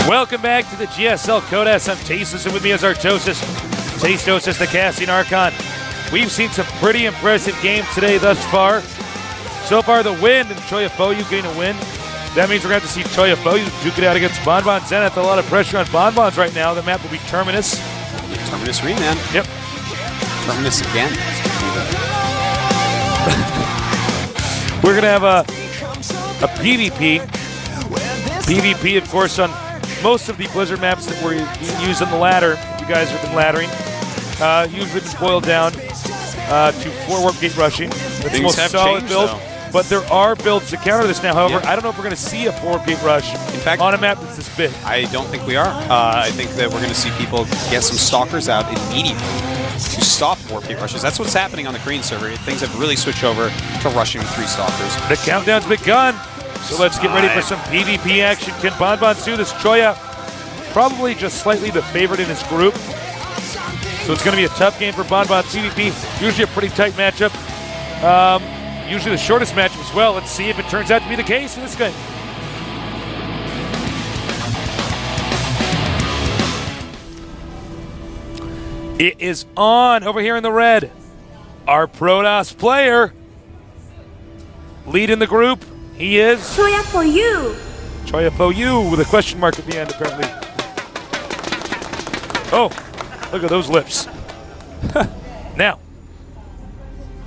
Welcome back to the GSL Codas. I'm Tasteless, and with me is Artosis. Tastosis, the casting Archon. We've seen some pretty impressive games today thus far. So far, the win, and Choya Foyu getting a win. That means we're going to have to see Choya Foyu duke it out against vanvanth Zenith. A lot of pressure on vanvanth right now. The map will be Terminus. Terminus Reman. Yep. Terminus again. We're going to have a PvP. PvP, of course, on most of the Blizzard maps that were used on the ladder. You guys have been laddering. Usually been boiled down to 4 warp gate rushing. That's the most solid build. Though. But there are builds to counter this now. However, I don't know if we're going to see a 4 warp gate rush on a map that's this big. I don't think we are. I think that we're going to see people get some stalkers out immediately to stop warp gate rushes. That's what's happening on the Korean server. Things have really switched over to rushing 3 stalkers. The countdown's begun. So let's get ready for some PvP action. Can vanvanth do this? Choya probably just slightly the favorite in his group. So it's going to be a tough game for vanvanth. PvP, usually a pretty tight matchup. Usually the shortest matchup as well. Let's see if it turns out to be the case in this game. It is on over here in the red. Our Protoss player leading the group. He is Choya for you. Choya for you with a question mark at the end, apparently. Oh, look at those lips. Now.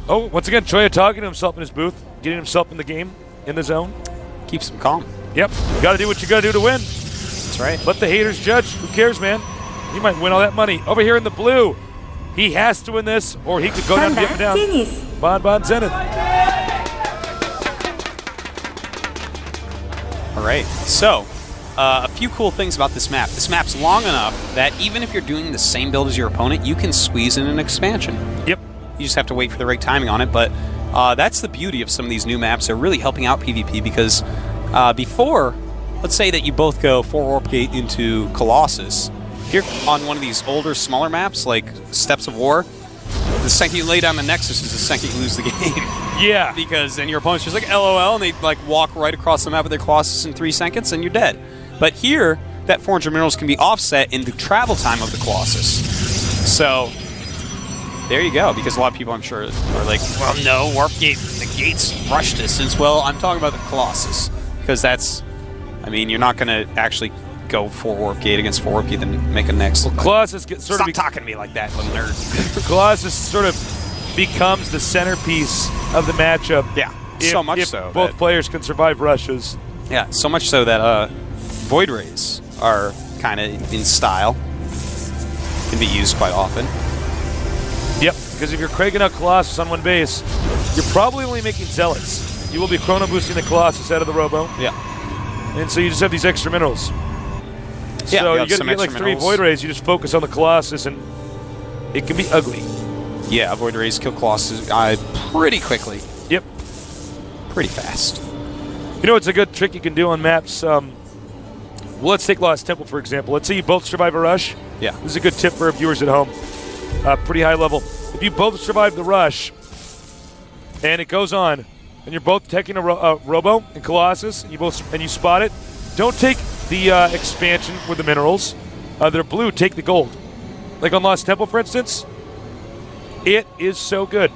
Oh, once again, Choya talking to himself in his booth, getting himself in the game, in the zone. Keeps him calm. Yep. You got to do what you got to do to win. That's right. Let the haters judge. Who cares, man? He might win all that money. Over here in the blue, he has to win this, or he could go down and get down. vanvanth Zenith. All right, so a few cool things about this map. This map's long enough that even if you're doing the same build as your opponent, you can squeeze in an expansion. Yep. You just have to wait for the right timing on it, but that's the beauty of some of these new maps. They're really helping out PvP because before, let's say that you both go 4 warp gate into Colossus. Here on one of these older, smaller maps, like Steps of War, the second you lay down the Nexus is the second you lose the game. Yeah. Because then your opponent's just like, LOL, and they like walk right across the map with their Colossus in 3 seconds, and you're dead. But here, that 400 minerals can be offset in the travel time of the Colossus. So, there you go, because a lot of people, I'm sure, are like, well, no, warp gate, the gate's rush distance. Well, I'm talking about the Colossus, because that's, I mean, you're not going to actually go 4 warp gate against 4 warp gate and make a next. Well, Colossus gets sort Stop of talking to me like that, little nerd. Colossus sort of becomes the centerpiece of the matchup. Yeah, so much so. Both players can survive rushes. Yeah, so much so that Void Rays are kind of in style. Can be used quite often. Yep, because if you're cranking out Colossus on one base, you're probably only making Zealots. You will be chrono boosting the Colossus out of the Robo. Yeah. And so you just have these extra minerals. Yeah, so you get like 3 Void Rays, you just focus on the Colossus, and it can be ugly. Yeah, Void Rays kill Colossus pretty quickly. Yep. Pretty fast. You know what's a good trick you can do on maps? Well, let's take Lost Temple, for example. Let's say you both survive a rush. Yeah. This is a good tip for viewers at home. Pretty high level. If you both survive the rush, and it goes on, and you're both taking a Robo and Colossus, and you spot it, don't take the expansion with the minerals. They're blue, take the gold. Like on Lost Temple, for instance, it is so good.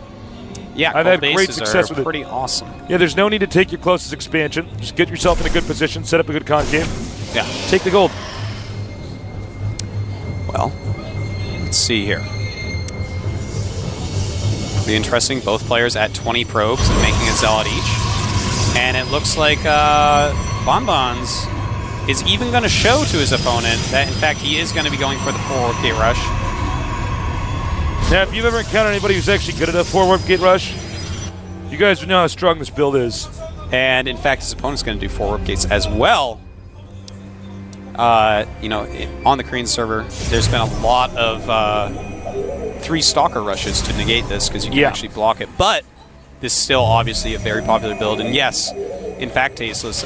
Yeah, I've had great success with it. Pretty awesome. Yeah, there's no need to take your closest expansion. Just get yourself in a good position, set up a good concave. Yeah. Take the gold. Well, let's see here. Be interesting. Both players at 20 probes and making a Zealot each. And it looks like vanvanth is even going to show to his opponent that, in fact, he is going to be going for the 4 warp gate rush. Now, if you've ever encountered anybody who's actually good at a 4 warp gate rush, you guys would know how strong this build is. And, in fact, his opponent's going to do 4 warp gates as well. You know, on the Korean server, there's been a lot of 3 Stalker rushes to negate this because you can actually block it. But this is still obviously a very popular build. And yes, in fact, Tasteless,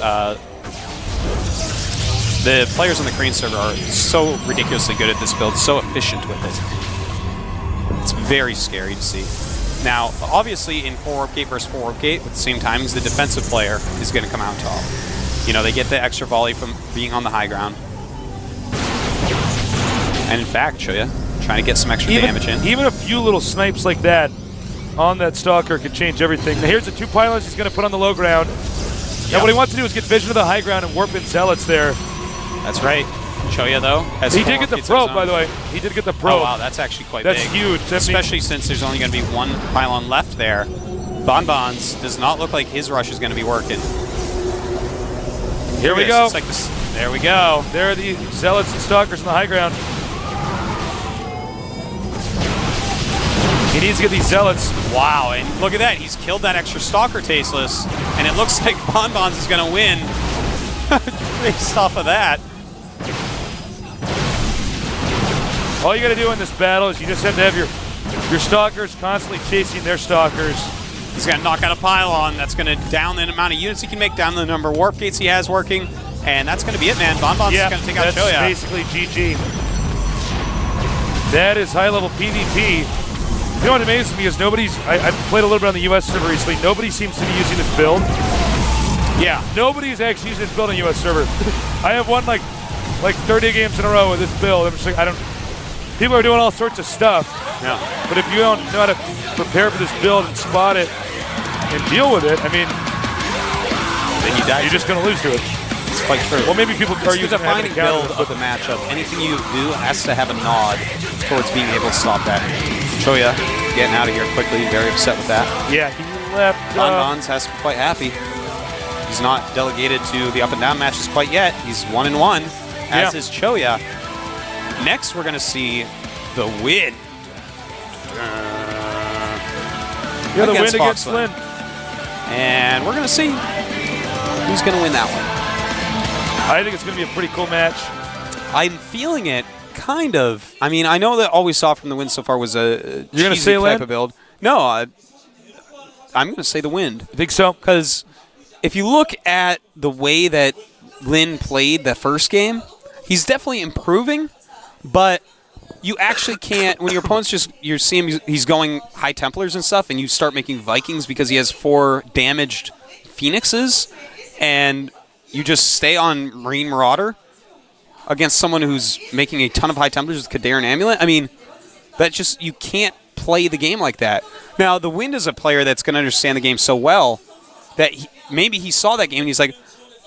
the players on the Korean server are so ridiculously good at this build, so efficient with it. It's very scary to see. Now, obviously, in 4 warp gate versus 4 warp gate, at the same time, the defensive player is going to come out top. You know, they get the extra volley from being on the high ground. And in fact, Choya trying to get some extra damage in. Even a few little snipes like that on that Stalker could change everything. Now here's the 2 pylons he's going to put on the low ground. Now what he wants to do is get vision of the high ground and warp in Zealots there. That's right. Choya, though, has he did get the probe, by the way. He did get the probe. Oh, wow, that's actually quite big. That's huge. Especially since there's only going to be 1 pylon left there. Vanvanth does not look like his rush is going to be working. Here we go. Like there we go. There are the Zealots and Stalkers on the high ground. He needs to get these Zealots. Wow, and look at that. He's killed that extra Stalker Tasteless, and it looks like Vanvanth is going to win based off of that. All you got to do in this battle is you just have to have your Stalkers constantly chasing their Stalkers. He's going to knock out a pylon. That's going to down the amount of units he can make, down the number of warp gates he has working, and that's going to be it, man. Vanvanth is going to take out Choya. That's basically GG. That is high-level PvP. You know what amazes me is I've played a little bit on the US server recently. Nobody seems to be using this build. Yeah, nobody's actually using this build on the US server. I have won like 30 games in a row with this build. I'm just like, people are doing all sorts of stuff. Yeah. But if you don't know how to prepare for this build and spot it and deal with it, I mean, then you die. You're just going to lose to it. It's quite true. Well, maybe people are using the defining build of the matchup. Anything you do has to have a nod towards being able to stop that. Choya getting out of here quickly, very upset with that. Yeah, he left. Vanvanth has to be quite happy. He's not delegated to the up and down matches quite yet. He's 1-1, as is Choya. Next, we're going to see the win. The win against Lynn. And we're going to see who's going to win that one. I think it's going to be a pretty cool match. I'm feeling it, kind of. I mean, I know that all we saw from the win so far was a cheesy type of build. No, I'm going to say the Wind. You think so? Because if you look at the way that Lynn played the first game, he's definitely improving, but you actually can't, when your opponent's you see him, he's going High Templars and stuff, and you start making Vikings because he has 4 damaged Phoenixes, and you just stay on Marine Marauder against someone who's making a ton of High Templars with Kadir and Amulet. I mean, you can't play the game like that. Now, the Wind is a player that's going to understand the game so well that maybe he saw that game and he's like,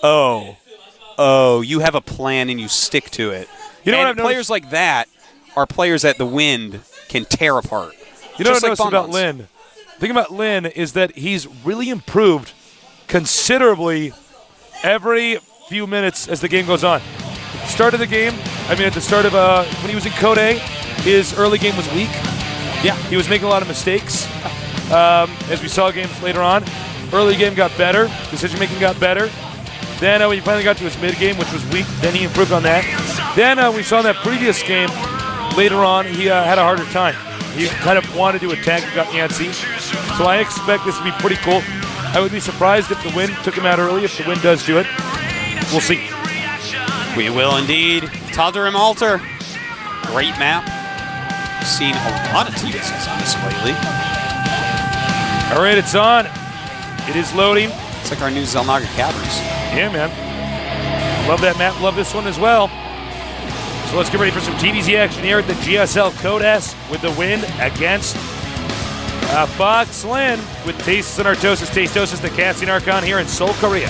oh, you have a plan and you stick to it. You know what I've players like that are players that the Wind can tear apart. You know what I noticed about Lynn? The thing about Lynn is that he's really improved considerably every few minutes as the game goes on. Start of the game, at the start of when he was in Code A, his early game was weak. Yeah, he was making a lot of mistakes. As we saw games later on, early game got better, decision making got better. Then when he finally got to his mid game, which was weak, then he improved on that. Then we saw in that previous game, later on, he had a harder time. He kind of wanted to attack and got antsy. So I expect this to be pretty cool. I would be surprised if the Wind took him out early, if the Wind does do it. We'll see. We will indeed. Tal'Darim Altar. Great map. We've seen a lot of TVs on this lately. All right, it's on. It is loading. It's like our new Xel'Naga Caverns. Yeah, man. Love that map. Love this one as well. So let's get ready for some TVZ action here at the GSL Code S with the Wind against Fox Lynn with Tastes and Artosis. Tastosis, the Cassian Archon here in Seoul, Korea.